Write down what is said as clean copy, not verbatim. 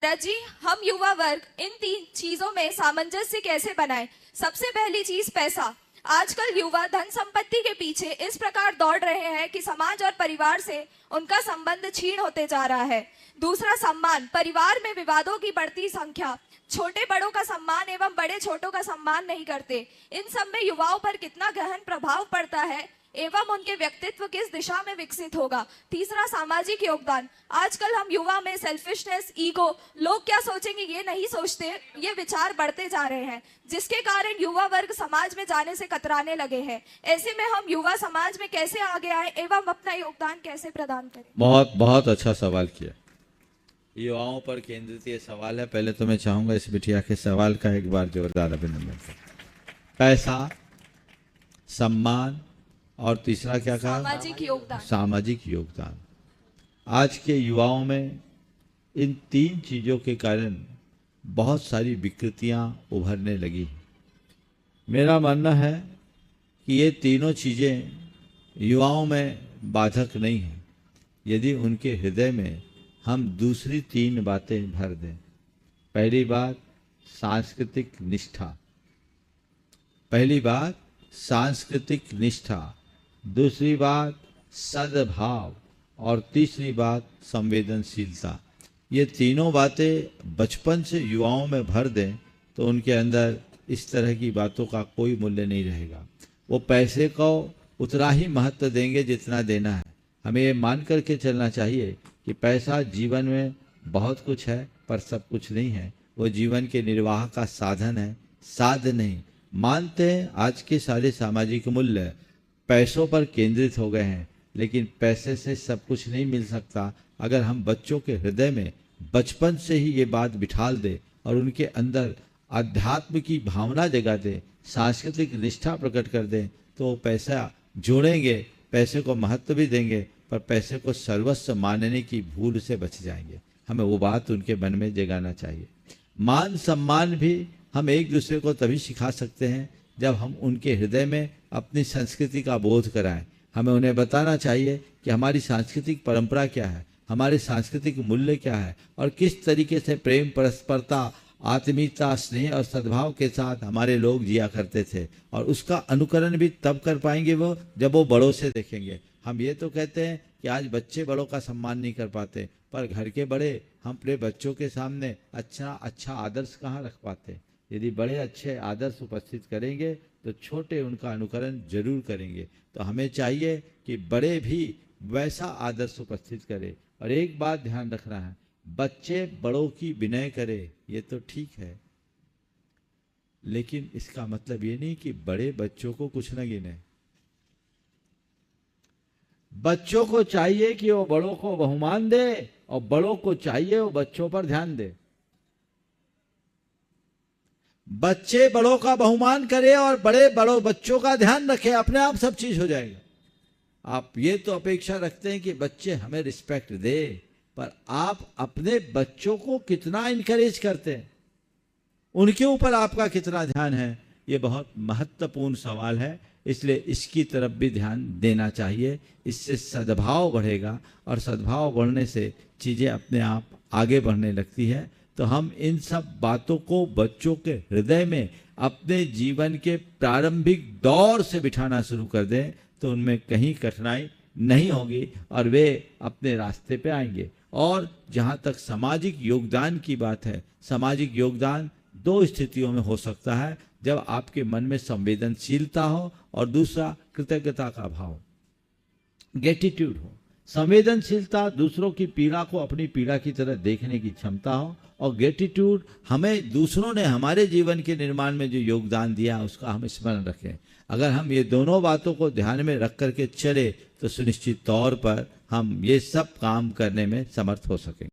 जी, हम युवा वर्ग इन 3 चीजों में सामंजस्य कैसे बनाएं? सबसे पहली चीज पैसा। आजकल युवा धन संपत्ति के पीछे इस प्रकार दौड़ रहे हैं कि समाज और परिवार से उनका संबंध क्षीण होते जा रहा है। दूसरा, सम्मान। परिवार में विवादों की बढ़ती संख्या, छोटे बड़ों का सम्मान एवं बड़े छोटों का सम्मान नहीं करते। इन सब में युवाओं पर कितना गहन प्रभाव पड़ता है एवं उनके व्यक्तित्व किस दिशा में विकसित होगा। तीसरा, सामाजिक योगदान। आजकल हम युवा में सेल्फिशनेस, ईगो, लोग क्या सोचेंगे ये नहीं सोचते, ये विचार बढ़ते जा रहे हैं, जिसके कारण युवा वर्ग समाज में जाने से कतराने लगे हैं। ऐसे में हम युवा समाज में कैसे आगे आए एवं अपना योगदान कैसे प्रदान करें? बहुत बहुत अच्छा सवाल किया। युवाओं पर केंद्रित ये सवाल है। पहले तो मैं चाहूंगा इस बिटिया के सवाल का एक बार जोरदार अभिनंदन करें। पैसा, सम्मान और तीसरा क्या कहा? सामाजिक योगदान। सामाजिक योगदान। आज के युवाओं में इन 3 चीजों के कारण बहुत सारी विकृतियां उभरने लगी। मेरा मानना है कि ये तीनों चीजें युवाओं में बाधक नहीं है, यदि उनके हृदय में हम दूसरी 3 बातें भर दें। पहली बात, सांस्कृतिक निष्ठा। पहली बात, सांस्कृतिक निष्ठा। दूसरी बात, सद्भाव। और तीसरी बात, संवेदनशीलता। ये तीनों बातें बचपन से युवाओं में भर दें तो उनके अंदर इस तरह की बातों का कोई मूल्य नहीं रहेगा। वो पैसे को उतना ही महत्व देंगे जितना देना है। हमें ये मान करके चलना चाहिए कि पैसा जीवन में बहुत कुछ है पर सब कुछ नहीं है। वो जीवन के निर्वाह का साधन है, साधन नहीं। मानते हैं आज के सारे सामाजिक मूल्य पैसों पर केंद्रित हो गए हैं, लेकिन पैसे से सब कुछ नहीं मिल सकता। अगर हम बच्चों के हृदय में बचपन से ही ये बात बिठाल दे और उनके अंदर अध्यात्म की भावना जगा दे, सांस्कृतिक निष्ठा प्रकट कर दें, तो वो पैसा जोड़ेंगे, पैसे को महत्व भी देंगे, पर पैसे को सर्वस्व मानने की भूल से बच जाएंगे। हमें वो बात उनके मन में जगाना चाहिए। मान सम्मान भी हम एक दूसरे को तभी सिखा सकते हैं जब हम उनके हृदय में अपनी संस्कृति का बोध कराएं। हमें उन्हें बताना चाहिए कि हमारी सांस्कृतिक परंपरा क्या है, हमारे सांस्कृतिक मूल्य क्या है और किस तरीके से प्रेम, परस्परता, आत्मीयता, स्नेह और सद्भाव के साथ हमारे लोग जिया करते थे। और उसका अनुकरण भी तब कर पाएंगे वो जब वो बड़ों से देखेंगे। हम ये तो कहते हैं कि आज बच्चे बड़ों का सम्मान नहीं कर पाते, पर घर के बड़े हम अपने बच्चों के सामने अच्छा आदर्श कहाँ रख पाते। यदि बड़े अच्छे आदर्श उपस्थित करेंगे तो छोटे उनका अनुकरण जरूर करेंगे। तो हमें चाहिए कि बड़े भी वैसा आदर्श उपस्थित करें। और एक बात ध्यान रखना है, बच्चे बड़ों की विनय करें, ये तो ठीक है, लेकिन इसका मतलब ये नहीं कि बड़े बच्चों को कुछ न गिने। बच्चों को चाहिए कि वो बड़ों को बहुमान दे और बड़ों को चाहिए वो बच्चों पर ध्यान दे। बच्चे बड़ों का बहुमान करें और बड़े बड़ों बच्चों का ध्यान रखें, अपने आप सब चीज हो जाएगा। आप ये तो अपेक्षा रखते हैं कि बच्चे हमें रिस्पेक्ट दे, पर आप अपने बच्चों को कितना इनकरेज करते हैं, उनके ऊपर आपका कितना ध्यान है, ये बहुत महत्वपूर्ण सवाल है। इसलिए इसकी तरफ भी ध्यान देना चाहिए। इससे सद्भाव बढ़ेगा और सद्भाव बढ़ने से चीजें अपने आप आगे बढ़ने लगती है। तो हम इन सब बातों को बच्चों के हृदय में अपने जीवन के प्रारंभिक दौर से बिठाना शुरू कर दें तो उनमें कहीं कठिनाई नहीं होगी और वे अपने रास्ते पे आएंगे। और जहाँ तक सामाजिक योगदान की बात है, सामाजिक योगदान 2 स्थितियों में हो सकता है, जब आपके मन में संवेदनशीलता हो और दूसरा कृतज्ञता का भाव, ग्रेटिट्यूड हो। संवेदनशीलता दूसरों की पीड़ा को अपनी पीड़ा की तरह देखने की क्षमता हो, और ग्रेटिट्यूड हमें दूसरों ने हमारे जीवन के निर्माण में जो योगदान दिया उसका हम स्मरण रखें। अगर हम ये दोनों बातों को ध्यान में रख करके चले तो सुनिश्चित तौर पर हम ये सब काम करने में समर्थ हो सकेंगे।